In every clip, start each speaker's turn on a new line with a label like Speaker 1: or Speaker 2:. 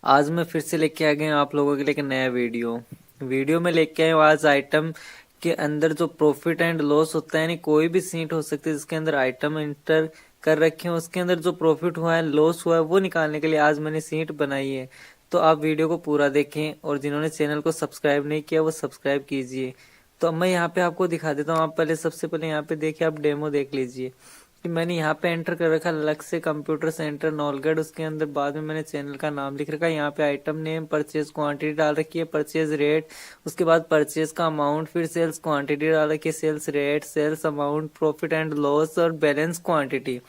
Speaker 1: आज मैं फिर से लेके आ गया हूँ आप लोगों के लिए एक नया वीडियो में लेके आया हूँ आज आइटम के अंदर जो प्रॉफिट एंड लॉस होता है, यानी कोई भी सीट हो सकती है जिसके अंदर आइटम एंटर कर रखे हैं, उसके अंदर जो प्रॉफिट हुआ है लॉस हुआ है वो निकालने के लिए आज मैंने सीट बनाई है। तो आप वीडियो को पूरा देखें और जिन्होंने चैनल को सब्सक्राइब नहीं किया वो सब्सक्राइब कीजिए। तो अब मैं यहाँ पे आपको दिखा देता हूँ। आप पहले सबसे पहले यहाँ पे देखिए, आप डेमो देख लीजिए कि मैंने यहाँ पे एंटर कर रखा लक्ष्य कंप्यूटर सेंटर नौलगढ़। उसके अंदर बाद में मैंने चैनल का नाम लिख रखा है। यहाँ पे आइटम नेम, परचेज क्वांटिटी डाल रखी है, परचेज रेट, उसके बाद परचेज का अमाउंट, फिर सेल्स क्वांटिटी डाल रखी है, sales rate, sales amount, profit and loss और बैलेंस क्वांटिटी।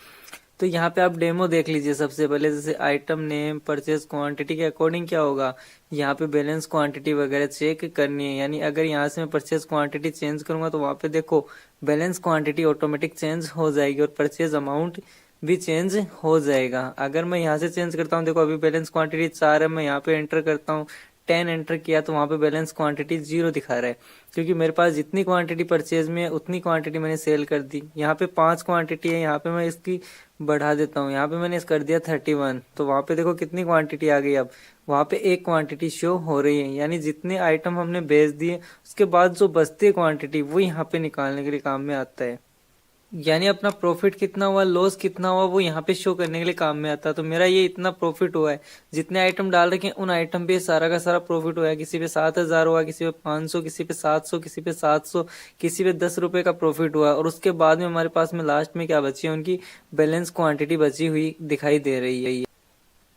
Speaker 1: तो यहाँ पे आप डेमो देख लीजिए। सबसे पहले जैसे आइटम नेम, परचेज क्वांटिटी के अकॉर्डिंग क्या होगा, यहाँ पे बैलेंस क्वांटिटी वगैरह चेक करनी है। यानी अगर यहाँ से मैं परचेज क्वांटिटी चेंज करूंगा तो वहां पे देखो बैलेंस क्वांटिटी ऑटोमेटिक चेंज हो जाएगी और परचेज अमाउंट भी चेंज हो जाएगा। अगर मैं यहाँ से चेंज करता हूँ, देखो अभी बैलेंस क्वांटिटी 4 है, मैं यहाँ पे एंटर करता हूँ 10 एंटर किया तो वहां पे बैलेंस क्वांटिटी 0 दिखा रहा है, क्योंकि मेरे पास जितनी क्वांटिटी परचेज में है उतनी क्वांटिटी मैंने सेल कर दी। यहाँ पे 5 क्वांटिटी है, यहाँ पे मैं इसकी बढ़ा देता हूँ, यहाँ पे मैंने कर दिया 31, तो वहां पे देखो कितनी क्वांटिटी आ गई। अब वहां पे एक क्वांटिटी शो हो रही है, यानी जितने आइटम हमने बेच दिए उसके बाद जो बचती क्वांटिटी वो यहाँ पे निकालने के लिए काम में आता है। यानी अपना प्रॉफिट कितना हुआ, लॉस कितना हुआ, वो यहाँ पे शो करने के लिए काम में आता है। तो मेरा ये इतना प्रॉफिट हुआ है, जितने आइटम डाल रखे हैं उन आइटम पे सारा का सारा प्रॉफिट हुआ है। किसी पे 7,000 हुआ, किसी पे 500, किसी पे 700, किसी पे 700, किसी पे 10 रुपए का प्रॉफिट हुआ। और उसके बाद में हमारे पास में लास्ट में क्या बची है, उनकी बैलेंस क्वांटिटी बची हुई दिखाई दे रही है।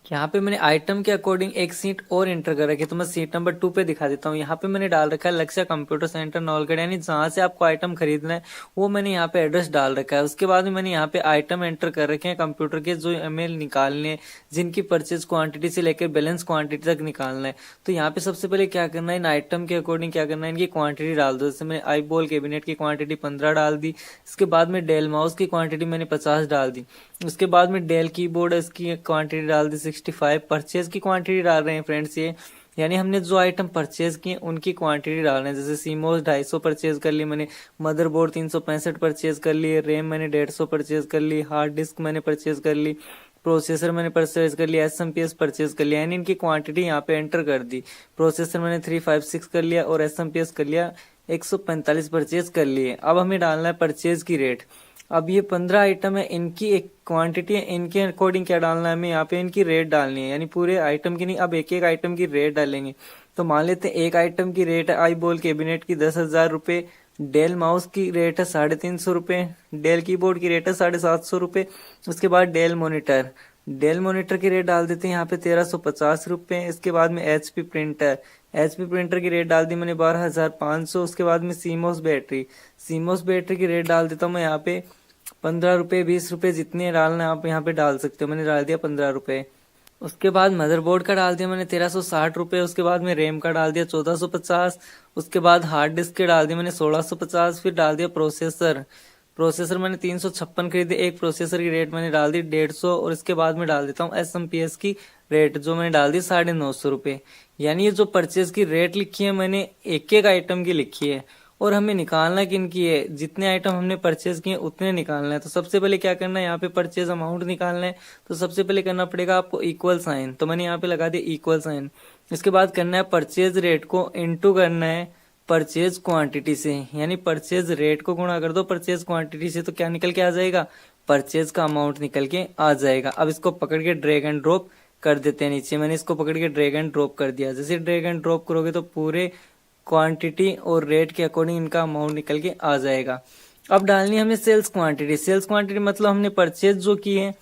Speaker 1: यहाँ पे मैंने आइटम के अकॉर्डिंग एक सीट और एंटर कर रखी है, तो मैं सीट नंबर 2 पे दिखा देता हूँ। यहाँ पे मैंने डाल रखा है लक्ष्य कंप्यूटर सेंटर नौलगढ़, यानी जहां से आपको आइटम खरीदना है वो मैंने यहाँ पे एड्रेस डाल रखा है। उसके बाद में मैंने यहाँ पे आइटम एंटर कर रखे हैं कंप्यूटर के, जो हमें निकालने हैं, जिनकी परचेज क्वांटिटी से लेकर बैलेंस क्वांटिटी तक निकालना है। तो यहाँ पे सबसे पहले क्या करना है, इन आइटम के अकॉर्डिंग क्या करना है, इनकी क्वांटिटी डाल दो। जैसे मैंने आई बॉल कैबिनेट की क्वांटिटी 15 डाल दी। इसके बाद में डेल माउस की क्वांटिटी मैंने 50 डाल दी। उसके बाद में डेल कीबोर्ड इसकी क्वांटिटी डाल दी 65। परचेज की क्वांटिटी डाल रहे हैं फ्रेंड्स ये, यानी हमने जो आइटम परचेज किए उनकी क्वांटिटी डाल रहे हैं। जैसे सीमोस 250 परचेज कर ली मैंने, मदरबोर्ड 365 परचेज कर लिए, रैम मैंने 150 परचेज कर ली, हार्ड डिस्क मैंने परचेज कर ली, प्रोसेसर मैंने परचेज कर लिया, एसएमपीएस परचेज कर लिया। यानी इनकी क्वांटिटी यहाँ पे एंटर कर दी। प्रोसेसर मैंने 356 कर लिया और एसएमपीएस कर लिया 145 परचेज कर लिए। अब हमें डालना है परचेज की रेट। अब ये 15 आइटम है, इनकी एक क्वांटिटी है, इनके अकॉर्डिंग क्या डालना है हमें, यहाँ पे इनकी रेट डालनी है। यानी पूरे आइटम की नहीं, अब एक एक आइटम की रेट डालेंगे। तो मान लेते हैं एक आइटम की रेट है आई बॉल कैबिनेट की 10,000 रुपए, डेल माउस की रेट है 350 रुपए, डेल कीबोर्ड की रेट है 750 रुपए। उसके बाद डेल मॉनिटर की रेट डाल देते हैं यहाँ पे 1350 रुपए। इसके बाद में एचपी प्रिंटर की रेट डाल दी मैंने 12,500। उसके बाद में सीमोस बैटरी की रेट डाल देता हूँ मैं यहाँ पे 15 रुपए, 20 रुपए, जितने डालना है आप यहाँ पे डाल सकते हो। मैंने डाल दिया 15 रुपए। उसके बाद मदरबोर्ड का डाल दिया मैंने 1360 रुपए। उसके बाद में रैम का डाल दिया 1450। उसके बाद हार्ड डिस्क के डाल दिया मैंने 1650। फिर डाल दिया प्रोसेसर मैंने 356 खरीदे। एक प्रोसेसर की रेट मैंने डाल दी 150। और इसके बाद में डाल देता हूँ एसएमपीएस की रेट, जो मैंने डाल दी 950 रुपए। यानी ये जो परचेज की रेट लिखी है मैंने एक एक आइटम की लिखी है, और हमें निकालना किन की है, जितने आइटम हमने परचेज किए उतने निकालना है। तो सबसे पहले क्या करना है, यहाँ पे परचेज अमाउंट निकालना है। तो सबसे पहले करना पड़ेगा आपको इक्वल साइन, तो मैंने यहाँ पे लगा दिया इक्वल साइन। इसके बाद करना है परचेज रेट को इनटू करना है परचेज क्वांटिटी से, यानी परचेज रेट को गुणा कर दो परचेज क्वांटिटी से, तो क्या निकल के आ जाएगा, परचेज का अमाउंट निकल के आ जाएगा। अब इसको पकड़ के ड्रैग एंड ड्रॉप कर देते हैं नीचे। मैंने इसको पकड़ के ड्रैग एंड ड्रॉप कर दिया। जैसे ड्रैग एंड ड्रॉप करोगे तो पूरे क्वांटिटी और रेट के अकॉर्डिंग इनका अमाउंट निकल के आ जाएगा। अब डालनी है हमें सेल्स क्वांटिटी मतलब हमने परचेज जो की है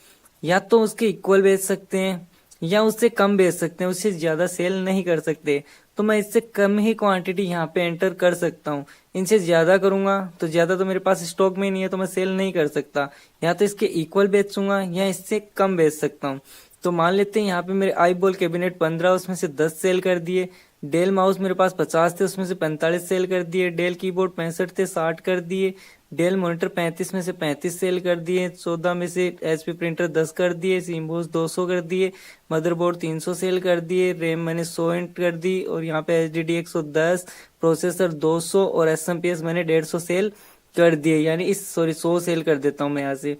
Speaker 1: या तो उसके इक्वल बेच सकते हैं या उससे कम बेच सकते हैं, उससे ज्यादा सेल नहीं कर सकते। तो मैं इससे कम ही क्वांटिटी यहाँ पे एंटर कर सकता हूँ। इनसे ज्यादा करूंगा तो ज्यादा तो मेरे पास स्टॉक में नहीं है, तो मैं सेल नहीं कर सकता। या तो इसके इक्वल बेचूंगा या इससे कम बेच सकता हूँ। तो मान लेते हैं यहाँ पे मेरे आई बॉल कैबिनेट 15, उसमें से 10 सेल कर दिए। डेल माउस मेरे पास 50 थे, उसमें से 45 सेल कर दिए। डेल कीबोर्ड 65 थे, 60 कर दिए। डेल मॉनिटर 35 में से 35 सेल कर दिए। 14 में से एचपी प्रिंटर 10 कर दिए। सीमोस 200 कर दिए। मदरबोर्ड 300 सेल कर दिए। रैम मैंने 100 एंट कर दी, और यहाँ पे एचडीडी 110, प्रोसेसर 200 और एसएमपीएस मैंने 150 सेल कर दिए। यानी 100 सेल कर देता हूँ मैं यहाँ से,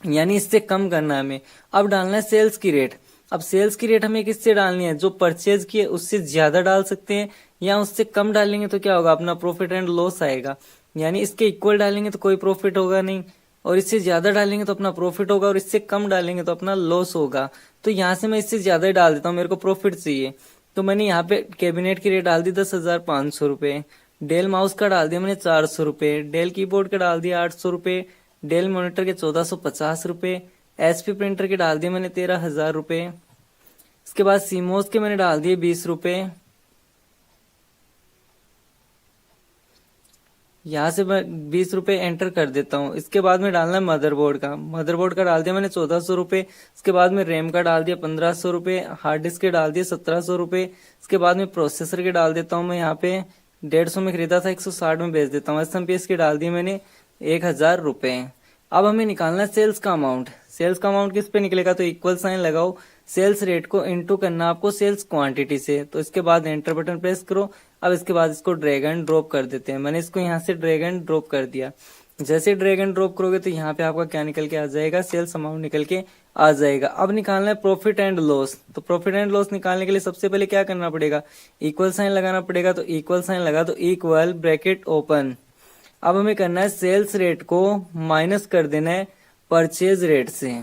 Speaker 1: यानी इससे कम करना है हमें। अब डालना है सेल्स की रेट। अब सेल्स की रेट हमें किससे डालनी है, जो परचेज की है उससे ज्यादा डाल सकते हैं, या उससे कम डालेंगे तो क्या होगा, अपना प्रॉफिट एंड लॉस आएगा। यानी इसके इक्वल डालेंगे तो कोई प्रॉफिट होगा नहीं, और इससे ज्यादा डालेंगे तो अपना प्रॉफिट होगा, और इससे कम डालेंगे तो अपना लॉस होगा। तो यहाँ से मैं इससे ज्यादा ही डाल देता हूँ, मेरे को प्रॉफिट चाहिए। तो मैंने यहाँ पे कैबिनेट की रेट डाल दी 10,500 रुपए, डेल माउस का डाल दिया मैंने 400 रुपए, डेल कीबोर्ड का डाल दिया 800 रुपए, डेल मॉनिटर के 1450 रुपए, एचपी प्रिंटर के डाल दिए मैंने 13,000 रुपए। इसके बाद सीमोस के मैंने डाल दिए 20 रुपए। यहाँ से मैं 20 रुपए एंटर कर देता हूँ। इसके बाद में डालना है मदरबोर्ड का, मदरबोर्ड का डाल दिया मैंने 1400 रुपए। इसके बाद में रैम का डाल दिया 1500 रुपए, हार्ड डिस्क के डाल दिए 1700 रुपए। इसके बाद में प्रोसेसर के डाल देता हूँ मैं यहाँ पे 150 में खरीदा था, 160 में बेच देता हूँ। एसएमपीएस की डाल दी मैंने 1000 रुपए। अब हमें निकालना है सेल्स का अमाउंट। सेल्स का अमाउंट किस पे निकलेगा, तो इक्वल साइन लगाओ, सेल्स रेट को इनटू करना आपको सेल्स क्वांटिटी से। तो इसके बाद एंटर बटन प्रेस करो। अब इसके बाद इसको ड्रैग एंड ड्रॉप कर देते हैं। मैंने इसको यहाँ से ड्रैग एंड ड्रॉप कर दिया। जैसे ड्रैग एंड ड्रॉप करोगे तो यहाँ पे आपका क्या निकल के आ जाएगा, सेल्स अमाउंट निकल के आ जाएगा। अब निकालना है प्रॉफिट एंड लॉस। तो प्रॉफिट एंड लॉस निकालने के लिए सबसे पहले क्या करना पड़ेगा, इक्वल साइन लगाना पड़ेगा। तो इक्वल साइन लगा दो, इक्वल ब्रैकेट ओपन। अब हमें करना है सेल्स रेट को माइनस कर देना है परचेज रेट से,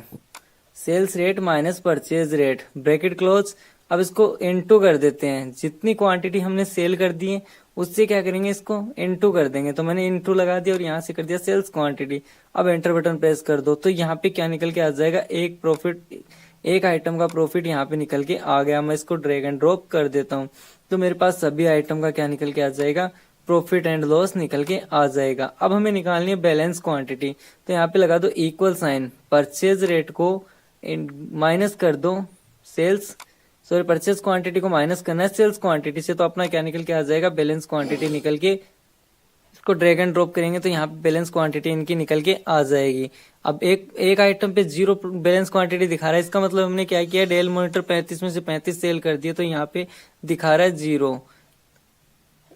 Speaker 1: sales rate minus purchase rate, bracket close. अब इसको इनटू कर देते हैं, जितनी क्वांटिटी हमने सेल कर दी है उससे क्या करेंगे, इसको इनटू कर देंगे। तो मैंने इनटू लगा दिया और यहाँ से कर दिया सेल्स क्वांटिटी। अब एंटर बटन प्रेस कर दो। तो यहाँ पे क्या निकल के आ जाएगा, एक प्रॉफिट, एक आइटम का प्रॉफिट यहाँ पे निकल के आ गया। मैं इसको ड्रैग एंड ड्रॉप कर देता हूँ, तो मेरे पास सभी आइटम का क्या निकल के आ जाएगा, प्रॉफिट एंड लॉस निकल के आ जाएगा। अब हमें निकालनी है बैलेंस क्वांटिटी। तो यहाँ पे लगा दो इक्वल साइन, परचेज रेट को माइनस कर दो सेल्स, सॉरी परचेज क्वांटिटी को माइनस करना है सेल्स क्वांटिटी से। तो अपना क्या निकल के आ जाएगा, बैलेंस क्वांटिटी निकल के। इसको ड्रैग एंड ड्रॉप करेंगे तो यहाँ पे बैलेंस क्वांटिटी इनकी निकल के आ जाएगी। अब एक आइटम पे 0 बैलेंस क्वांटिटी दिखा रहा है, इसका मतलब हमने क्या किया, डेल मॉनिटर 35 में से 35 सेल कर दिया, तो यहाँ पे दिखा रहा है 0।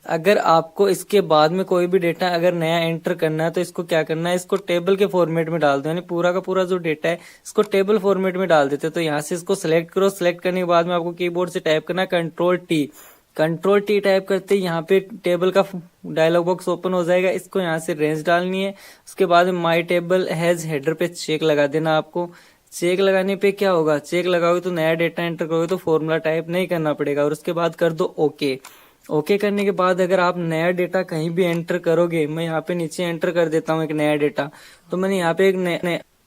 Speaker 1: अगर आपको इसके बाद में कोई भी डेटा अगर नया एंटर करना है तो इसको क्या करना है, इसको टेबल के फॉर्मेट में डाल दो। यानी पूरा का पूरा जो डेटा है इसको टेबल फॉर्मेट में डाल देते। तो यहाँ से इसको सिलेक्ट करो। सिलेक्ट करने के बाद में आपको कीबोर्ड से टाइप करना है कंट्रोल टी टाइप करते ही यहाँ पे टेबल का डायलॉग बॉक्स ओपन हो जाएगा। इसको यहाँ से रेंज डालनी है। उसके बाद में माई टेबल हैज हेडर पे चेक लगा देना आपको। चेक लगाने पे क्या होगा, चेक लगाओगे तो नया डेटा एंटर करोगे तो फॉर्मूला टाइप नहीं करना पड़ेगा। और उसके बाद कर दो ओके। ओके करने के बाद अगर आप नया डेटा कहीं भी एंटर करोगे, मैं यहाँ पे नीचे एंटर कर देता हूँ एक नया डेटा। तो मैंने यहाँ पे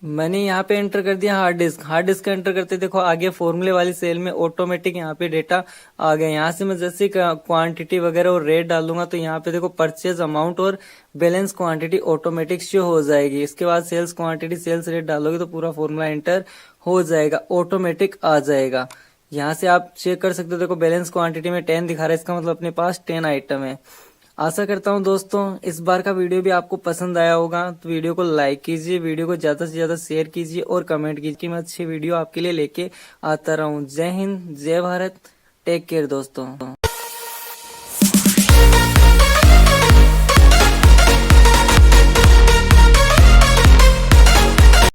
Speaker 1: मैंने यहाँ पे एंटर कर दिया हार्ड डिस्क। हार्ड डिस्क का एंटर करते देखो आगे फॉर्मूले वाली सेल में ऑटोमेटिक यहाँ पे डेटा आ गया। यहाँ से मैं जैसे क्वांटिटी वगैरह और रेट डालूंगा तो यहाँ पे देखो परचेज अमाउंट और बैलेंस क्वांटिटी ऑटोमेटिक शो हो जाएगी। इसके बाद सेल्स क्वांटिटी सेल्स रेट डालोगे तो पूरा फॉर्मूला एंटर हो जाएगा, ऑटोमेटिक आ जाएगा। यहाँ से आप चेक कर सकते हो, देखो बैलेंस क्वांटिटी में 10 दिखा रहा है, इसका मतलब अपने पास 10 आइटम है। आशा करता हूँ दोस्तों इस बार का वीडियो भी आपको पसंद आया होगा। तो वीडियो को लाइक कीजिए, वीडियो को ज्यादा से ज्यादा शेयर कीजिए और कमेंट कीजिए कि मैं अच्छी वीडियो आपके लिए लेके आता रहूं। जय हिंद, जय भारत, टेक केयर दोस्तों।